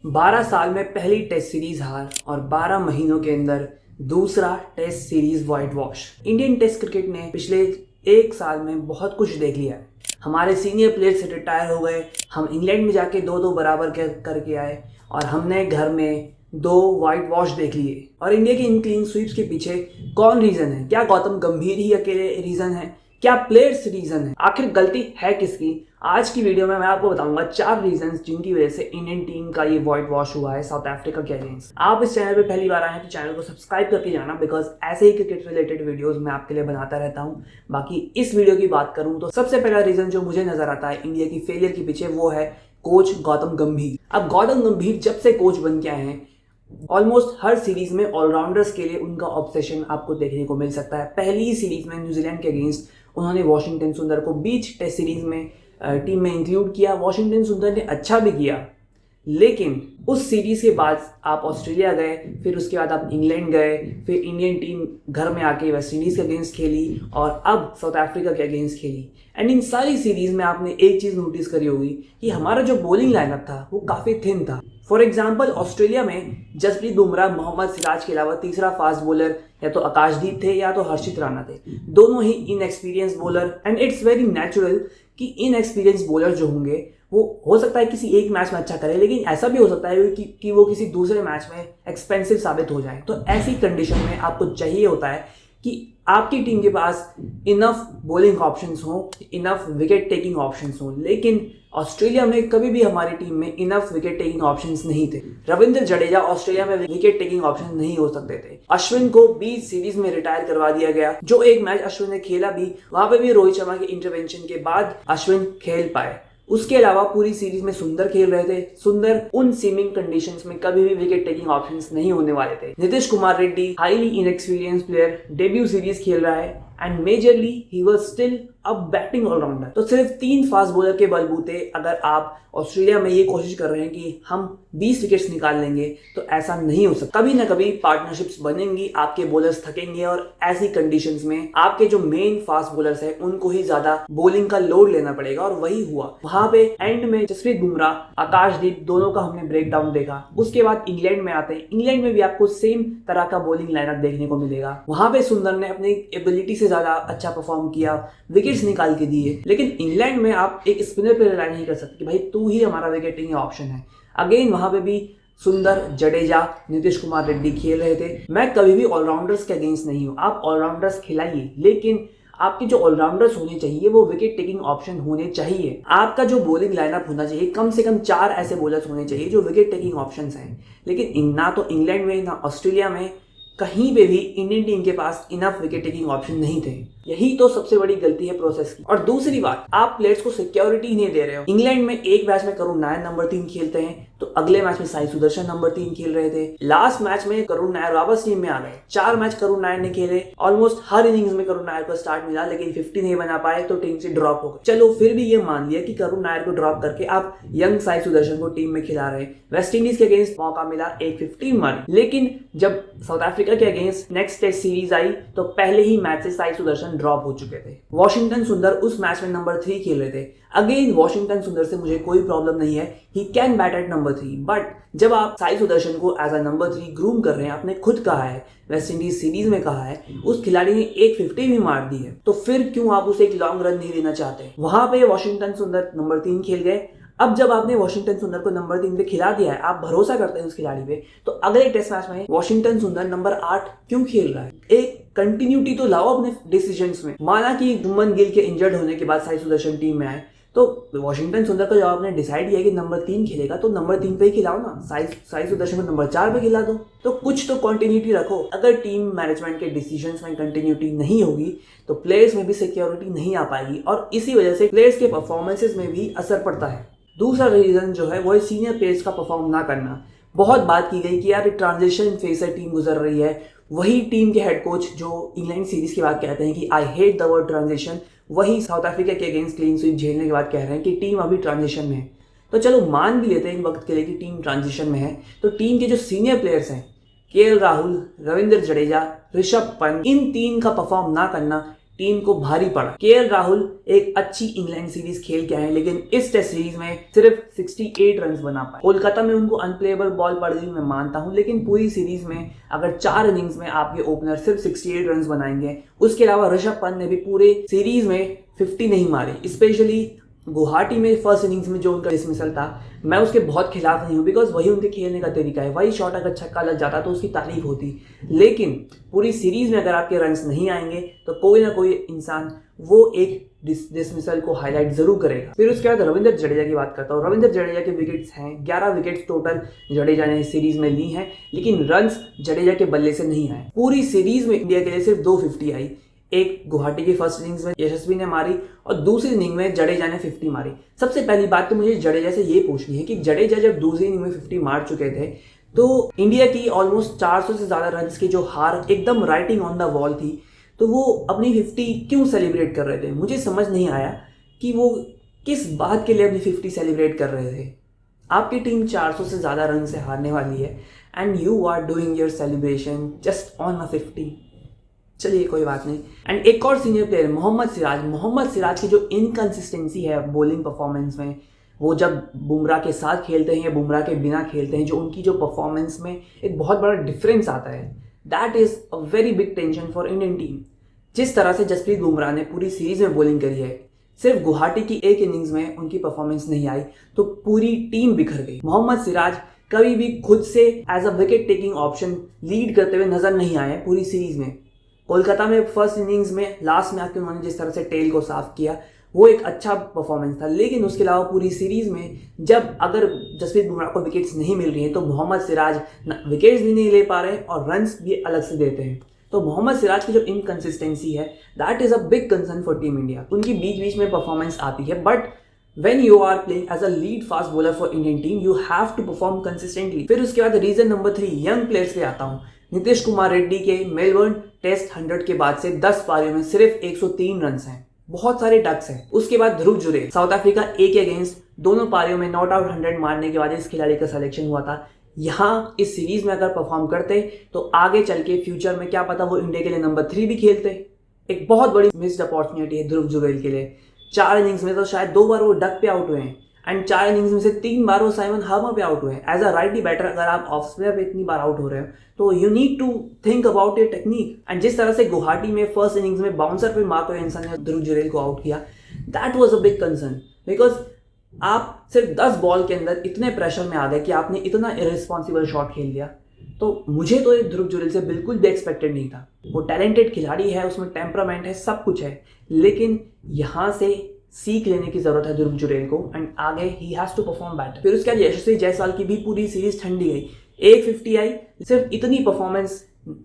12 साल में पहली टेस्ट सीरीज हार और 12 महीनों के अंदर दूसरा test series whitewash. Indian test cricket ने पिछले एक साल में बहुत कुछ देख लिया है। हमारे सीनियर प्लेयर्स रिटायर हो गए, हम इंग्लैंड में जाके दो दो बराबर करके आए और हमने घर में दो व्हाइट वॉश देख लिए। और इंडिया की इन क्लीन स्वीप्स के पीछे कौन रीजन है? क्या गौतम गंभीर ही अकेले रीजन है? क्या प्लेयर्स रीजन है? आखिर गलती है किसकी? आज की वीडियो में मैं आपको बताऊंगा 4 रीजंस जिनकी वजह से इंडियन टीम का ये व्हाइट वॉश हुआ है साउथ अफ्रीका के अगेंस्ट। आप इस चैनल पे पहली बार आए हैं तो चैनल को सब्सक्राइब करके जाना, बिकॉज ऐसे ही क्रिकेट रिलेटेड वीडियोस मैं आपके लिए बनाता रहता हूं। बाकी इस वीडियो की बात करूं तो सबसे पहला रीजन जो मुझे नजर आता है इंडिया की फेलियर के पीछे, वो है कोच गौतम गंभीर। अब गौतम गंभीर जब से कोच बन के आए हैं, ऑलमोस्ट हर सीरीज में ऑलराउंडर्स के लिए उनका ऑब्सेशन आपको देखने को मिल सकता है। पहली ही सीरीज में न्यूजीलैंड के अगेंस्ट उन्होंने वॉशिंगटन सुंदर को बीच टेस्ट सीरीज में टीम में इंक्लूड किया। वॉशिंगटन सुंदर ने अच्छा भी किया, लेकिन उस सीरीज के बाद आप ऑस्ट्रेलिया गए, फिर उसके बाद आप इंग्लैंड गए, फिर इंडियन टीम घर में आके वेस्ट इंडीज के अगेंस्ट खेली और अब साउथ अफ्रीका के अगेंस्ट खेली। एंड इन सारी सीरीज में आपने एक चीज नोटिस करी होगी कि हमारा जो बॉलिंग लाइनअप था वो काफी थिन था। फॉर एग्जाम्पल, ऑस्ट्रेलिया में जसप्रीत बुमराह, मोहम्मद सिराज के अलावा तीसरा फास्ट बॉलर या तो आकाशदीप थे या तो हर्षित राणा थे। दोनों ही inexperience bowler, and it's very natural कि इनएक्सपीरियंस बॉलर जो होंगे वो हो सकता है किसी एक मैच में अच्छा करे, लेकिन ऐसा भी हो सकता है कि वो किसी दूसरे मैच में एक्सपेंसिव साबित हो जाए। तो ऐसी कंडीशन में आपको चाहिए होता है कि आपकी टीम के पास इनफ बॉलिंग ऑप्शंस हो, इनफ विकेट टेकिंग ऑप्शंस हो। लेकिन ऑस्ट्रेलिया में कभी भी हमारी टीम में इनफ विकेट टेकिंग ऑप्शंस नहीं थे। रविंद्र जडेजा ऑस्ट्रेलिया में विकेट टेकिंग ऑप्शन नहीं हो सकते थे। अश्विन को 20 सीरीज में रिटायर करवा दिया गया। जो एक मैच अश्विन ने खेला भी, वहां पे भी रोहित शर्मा के इंटरवेंशन के बाद अश्विन खेल पाए। उसके अलावा पूरी सीरीज में सुंदर खेल रहे थे। सुंदर उन सीमिंग कंडीशंस में कभी भी विकेट टेकिंग ऑप्शंस नहीं होने वाले थे। Nitish Kumar Reddy, highly inexperience player, debut series खेल रहा है and majorly he was still a batting all rounder. तो सिर्फ 3 फास्ट बॉलर के बलबूते अगर आप ऑस्ट्रेलिया में ये कोशिश कर रहे हैं कि हम 20 विकेट्स निकाल लेंगे, तो ऐसा नहीं हो सकता। कभी ना कभी पार्टनरशिप्स बनेंगी, आपके बॉलर्स थकेंगे और ऐसी कंडीशंस में आपके जो मेन फास्ट बॉलर्स हैं उनको ही ज्यादा बॉलिंग का लोड लेना पड़ेगा, और वही हुआ। वहां पे एंड में जसप्रीत बुमराह, आकाशदीप, दोनों का हमने ब्रेक डाउन देखा। उसके बाद इंग्लैंड में आते हैं, इंग्लैंड में भी आपको सेम तरह का बॉलिंग लाइनअप देखने को मिलेगा। वहां पे सुंदर ने अपनी एबिलिटी से ज्यादा अच्छा परफॉर्म किया, विकेट्स निकाल के दिए। लेकिन इंग्लैंड में आप एक स्पिनर पे रिलाई नहीं कर सकते कि भाई तू ही हमारा विकेटिंग ऑप्शन है। अगेन वहां पे भी सुंदर, जडेजा, नीतीश कुमार रेड्डी खेल रहे थे। मैं कभी भी ऑलराउंडर्स के अगेंस्ट नहीं हूं, आप ऑलराउंडर्स खिलाइए, लेकिन आपके जो ऑलराउंडर्स होने चाहिए वो विकेट टेकिंग ऑप्शन होने चाहिए। आपका जो बॉलिंग लाइनअप होना चाहिए, कम से कम 4 ऐसे बॉलर्स होने चाहिए जो विकेट टेकिंग ऑप्शंस हैं। लेकिन ना तो इंग्लैंड में ना ऑस्ट्रेलिया में कहीं पे भी इंडियन टीम के पास इनफ विकेट टेकिंग ऑप्शन नहीं थे। यही तो सबसे बड़ी गलती है प्रोसेस की। और दूसरी बात, आप प्लेयर्स को सिक्योरिटी नहीं दे रहे हो। इंग्लैंड में एक मैच में करुण नायर नंबर 3 खेलते हैं, तो अगले मैच में साई सुदर्शन नंबर 3 खेल रहे थे। लास्ट मैच में करुण नायर वापस टीम में आ गए। 4 मैच करुण नायर ने खेले, ऑलमोस्ट हर इनिंग्स में करुण नायर को स्टार्ट मिला, लेकिन 50 नहीं बना पाए तो टीम से ड्रॉप हो गए। चलो फिर भी ये मान लिया कि करुण नायर को ड्रॉप करके आप यंग साई सुदर्शन को टीम में खिला रहे हैं। वेस्ट इंडीज के अगेंस्ट मौका मिला, एक 50 मारी, लेकिन जब साउथ अफ्रीका के अगेंस्ट नेक्स्ट टेस्ट सीरीज आई तो पहले ही मैच से साई सुदर्शन ड्रॉप हो चुके थे। वॉशिंगटन सुंदर उस मैच में नंबर 3 खेल रहे थे। अगेन वॉशिंगटन सुंदर से मुझे कोई प्रॉब्लम नहीं है, he can bat at number 3, but जब आप साई सुदर्शन को एज अ नंबर 3 ग्रूम कर रहे हैं, आपने खुद कहा है, वेस्ट इंडीज सीरीज में कहा है, उस खिलाड़ी ने एक 50 भी मार दी है, तो फिर क्यों आप उसे एक लॉन्ग रन नहीं देना चाहते? वहां पे वॉशिंगटन सुंदर नंबर 3 खेल गए। अब जब आपने वॉशिंगटन सुंदर को नंबर 3 पे खिला दिया है, आप भरोसा करते हैं उस खिलाड़ी पे, तो अगले टेस्ट मैच में वॉशिंगटन सुंदर नंबर 8 क्यों खेल रहा है? एक कंटिन्यूटी तो लाओ अपने डिसीजंस में। माना कि जुम्मन गिल के इंजर्ड होने के बाद साई सुदर्शन टीम में आए, तो वॉशिंगटन सुंदर का जब आपने डिसाइड किया कि नंबर 3 खेलेगा, तो नंबर 3 पे ही खिलाओ ना। साई सुदर्शन को नंबर 4 पे खिला दो, तो कुछ तो कंटिन्यूटी रखो। अगर टीम मैनेजमेंट के डिसीजंस में कंटिन्यूटी नहीं होगी तो प्लेयर्स में भी सिक्योरिटी नहीं आ पाएगी, और इसी वजह से प्लेयर्स के परफॉर्मेंसेज में भी असर पड़ता है। दूसरा रीजन जो है वो है सीनियर प्लेयर्स का परफॉर्म ना करना। बहुत बात की गई कि यार ट्रांजिशन फेज से टीम गुजर रही है। वही टीम के हेड कोच जो इंग्लैंड सीरीज के बाद कहते हैं कि I hate the word transition, वही साउथ अफ्रीका के अगेंस्ट क्लीन स्वीप झेलने के बाद कह रहे हैं कि टीम अभी ट्रांजिशन में है। तो चलो मान भी लेते हैं इन वक्त के लिए कि टीम ट्रांजिशन में है, तो टीम के जो सीनियर प्लेयर्स हैं, केएल राहुल, रविंद्र जडेजा, ऋषभ पंत, इन 3 का परफॉर्म ना करना टीम को भारी पड़ा। केएल राहुल एक अच्छी इंग्लैंड सीरीज खेल के आए, लेकिन इस टेस्ट सीरीज में सिर्फ 68 रन बना पाए। कोलकाता में उनको अनप्लेएबल बॉल पड़ गई, मैं मानता हूं, लेकिन पूरी सीरीज में अगर 4 इनिंग्स में आपके ओपनर सिर्फ 68 रन बनाएंगे, उसके अलावा ऋषभ पंत ने भी पूरे सीरीज में 50 नहीं मारे। स्पेशली गुवाहाटी में फर्स्ट इनिंग्स में जो उनका डिसमिसल था, मैं उसके बहुत खिलाफ नहीं हूँ, बिकॉज वही उनके खेलने का तरीका है। वही शॉट अगर छक्का लग जाता तो उसकी तारीफ होती, लेकिन पूरी सीरीज में अगर आपके रन्स नहीं आएंगे तो कोई ना कोई इंसान वो एक डिसमिसल को हाईलाइट जरूर करेगा। फिर उसके बाद रविंद्र जडेजा की बात करता हूँ। रविंद्र जडेजा के विकेट्स हैं 11 विकेट्स टोटल जडेजा ने इस सीरीज में ली हैं, लेकिन रन्स जडेजा के बल्ले से नहीं आए। पूरी सीरीज में इंडिया के लिए सिर्फ 250 आई। एक गुवाहाटी की फर्स्ट इनिंग्स में यशस्वी ने मारी और दूसरी इनिंग में जडेजा ने 50 मारी। सबसे पहली बात तो मुझे जडेजा से ये पूछनी है कि जडेजा जब दूसरी इनिंग में 50 मार चुके थे तो इंडिया की ऑलमोस्ट 400 से ज्यादा रन्स की जो हार एकदम राइटिंग ऑन द वॉल थी, तो वो अपनी 50 क्यों सेलिब्रेट कर रहे थे? मुझे समझ नहीं आया कि वो किस बात के लिए अपनी 50 सेलिब्रेट कर रहे थे। आपकी टीम 400 से ज्यादा रन से हारने वाली है and you are doing your celebration just on a 50। चलिए कोई बात नहीं। एंड एक और सीनियर प्लेयर मोहम्मद सिराज की जो इनकंसिस्टेंसी है बॉलिंग परफॉर्मेंस में, वो जब बुमराह के साथ खेलते हैं या बुमराह के बिना खेलते हैं, जो उनकी जो परफॉर्मेंस में एक बहुत बड़ा डिफरेंस आता है, that is a very big tension for Indian team. जिस तरह से जसप्रीत बुमराह ने पूरी सीरीज में बॉलिंग करी है, सिर्फ गुवाहाटी की एक इनिंग्स में उनकी परफॉर्मेंस नहीं आई तो पूरी टीम बिखर गई। मोहम्मद सिराज कभी भी खुद से as a wicket taking option lead करते हुए नजर नहीं आए पूरी सीरीज में। कोलकाता में फर्स्ट इनिंग्स में लास्ट में आके उन्होंने जिस तरह से टेल को साफ किया, वो एक अच्छा परफॉर्मेंस था, लेकिन उसके अलावा पूरी सीरीज में जब अगर जसप्रीत बुमराह को विकेट्स नहीं मिल रही हैं तो मोहम्मद सिराज विकेट्स भी नहीं ले पा रहे हैं और रन्स भी अलग से देते हैं। तो मोहम्मद सिराज की जो इनकंसिस्टेंसी है, that is a big concern for team India. उनकी बीच बीच में परफॉर्मेंस आती है, but when you are playing as a lead fast bowler for Indian team, you have to perform consistently। फिर उसके बाद रीजन नंबर 3 यंग प्लेयर्स पे आता हूँ। नीतीश कुमार रेड्डी के मेलबर्न टेस्ट 100 के बाद से 10 पारियों में सिर्फ 103 रन हैं, बहुत सारे डक्स हैं। उसके बाद ध्रुव जुरेल, साउथ अफ्रीका ए के अगेंस्ट दोनों पारियों में नॉट आउट 100 मारने के बाद इस खिलाड़ी का सिलेक्शन हुआ था। यहाँ इस सीरीज में अगर परफॉर्म करते तो आगे चल के फ्यूचर में क्या पता वो इंडिया के लिए नंबर 3 भी खेलते। एक बहुत बड़ी मिस्ड अपॉर्चुनिटी है ध्रुव जुरेल के लिए। 4 इनिंग्स में तो शायद 2 बार वो डक पे आउट हुए हैं एंड 4 इनिंग्स में से 3 बार वो साइमन हार्मर पे आउट हुए हैं। एज अ राइटी बैटर अगर आप ऑफ स्पिनर पे इतनी बार आउट हो रहे हो तो you need to think about your technique. And जिस तरह से गुवाहाटी में फर्स्ट इनिंग्स में बाउंसर पे मार्को एंसन ने ध्रुव जुरेल को आउट किया, that was a big concern, because आप सिर्फ 10 बॉल के अंदर इतने प्रेशर में आ गए कि आपने इतना इररिस्पॉन्सिबल शॉट खेल दिया। तो मुझे तो ध्रुव जुरेल से बिल्कुल भी एक्सपेक्टेड नहीं था। वो टैलेंटेड खिलाड़ी है, उसमें टेम्परामेंट है, सब कुछ है, लेकिन यहाँ से सीख लेने की जरूरत है ध्रुव जुरेल को एंड आगे he has to perform better. फिर उसके बाद यशस्वी जायसवाल की भी पूरी सीरीज ठंडी गई, 150 आई। सिर्फ इतनी परफॉर्मेंस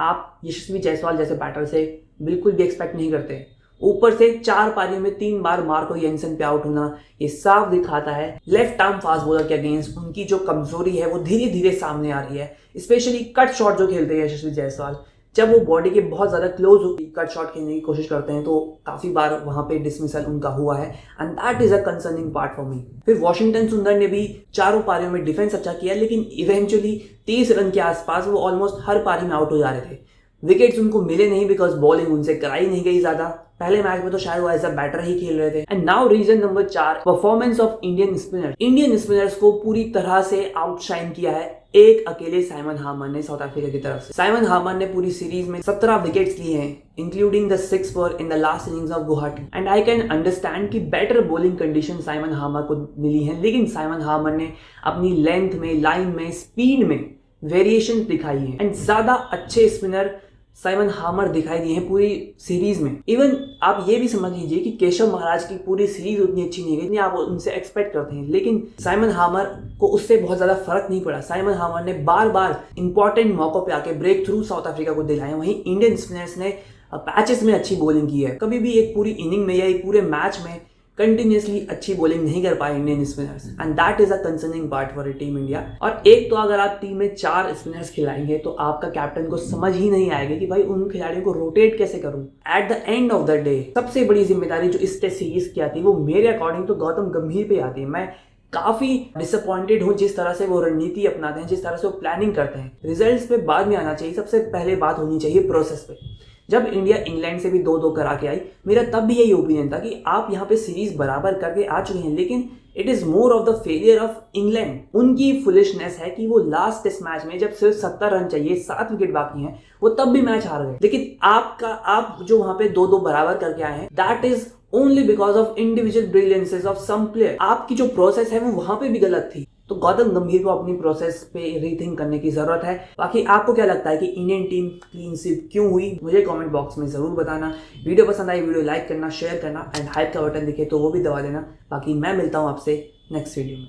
आप यशस्वी जायसवाल जैसे बैटर से बिल्कुल भी एक्सपेक्ट नहीं करते। ऊपर से 4 पारियों में 3 बार मार्को एंसन पे आउट होना, ये साफ दिखाता है लेफ्ट आर्म फास्ट बॉलर के अगेंस्ट उनकी जो कमजोरी है वो धीरे धीरे सामने आ रही है। स्पेशली कट शॉट जो खेलते हैं यशस्वी जायसवाल, जब वो बॉडी के बहुत ज्यादा क्लोज कट शॉट खेलने की कोशिश करते हैं तो काफी बार वहां पे डिसमिसल उनका हुआ है and that is a concerning part for me. फिर वॉशिंगटन सुंदर ने भी 4 पारियों में डिफेंस अच्छा किया, लेकिन इवेंचुअली 30 रन के आसपास वो ऑलमोस्ट हर पारी में आउट हो जा रहे थे। विकेट्स उनको मिले नहीं बिकॉज बॉलिंग उनसे कराई नहीं गई ज्यादा। पहले मैच में तो शायद वो एज अ बैटर ही खेल रहे थे। And now region number 4, performance of Indian spinner. Indian spinners को पूरी तरह से आउटशाइन किया है एक अकेले साइमन हार्मर ने साउथ अफ्रीका की तरफ से। साइमन हार्मर ने पूरी सीरीज में 17 विकेट्स लिए हैं, including the 6 fer in the last innings of Guwahati. And I can understand कि better bowling condition Simon Harmer को मिली है, लेकिन साइमन हार्मर ने अपनी लेंथ में, लाइन में, स्पीड में वेरिएशन दिखाई है एंड ज्यादा अच्छे स्पिनर साइमन हार्मर दिखाई दिए हैं पूरी सीरीज में। इवन आप ये भी समझ लीजिए कि केशव महाराज की पूरी सीरीज उतनी अच्छी नहीं गई जितनी आप उनसे एक्सपेक्ट करते हैं, लेकिन साइमन हार्मर को उससे बहुत ज्यादा फर्क नहीं पड़ा। साइमन हार्मर ने बार बार इंपॉर्टेंट मौकों पे आके ब्रेक थ्रू साउथ अफ्रीका को दिलाए। वहीं इंडियन स्पिनर्स ने पैचेस में अच्छी बॉलिंग की है। कभी भी एक पूरी इनिंग में या एक पूरे मैच में कंटिन्यूसली अच्छी बॉलिंग नहीं कर पाए Indian spinners and that is a concerning part for team India. और एक तो अगर आप टीम में 4 स्पिनर्स खिलाएंगे तो आपका कैप्टन को समझ ही नहीं आएगा कि भाई उन खिलाड़ियों को रोटेट कैसे करूं। At the end of the day सबसे बड़ी जिम्मेदारी जो इस टेस्ट सीरीज की आती है वो मेरे अकॉर्डिंग तो गौतम गंभीर पे आती है। मैं काफी डिसअपॉइंटेड हूं जिस तरह से वो रणनीति अपनाते हैं, जिस तरह से वो प्लानिंग करते हैं। रिजल्ट्स पे बाद में आना चाहिए, सबसे पहले बात होनी चाहिए प्रोसेस पे। जब इंडिया इंग्लैंड से भी 2-2 करा के आई, मेरा तब भी यही ओपिनियन था कि आप यहाँ पे सीरीज बराबर करके आ चुके हैं, लेकिन it is more of the failure of England. उनकी फुलिशनेस है कि वो लास्ट टेस्ट मैच में जब सिर्फ 70 रन चाहिए, 7 विकेट बाकी हैं, वो तब भी मैच हार गए। लेकिन आप जो वहां पे 2-2 बराबर करके आए हैं, that is only because of individual brilliances of some player. आपकी जो प्रोसेस है वो वहां पे भी गलत थी। तो गौतम गंभीर को अपनी प्रोसेस पे रीथिंक करने की जरूरत है। बाकी आपको क्या लगता है कि इंडियन टीम क्लीन स्वीप क्यों हुई, मुझे कमेंट बॉक्स में जरूर बताना। वीडियो पसंद आई, वीडियो लाइक करना, शेयर करना एंड हाइप का बटन दिखे तो वो भी दबा देना। बाकी मैं मिलता हूँ आपसे नेक्स्ट वीडियो में।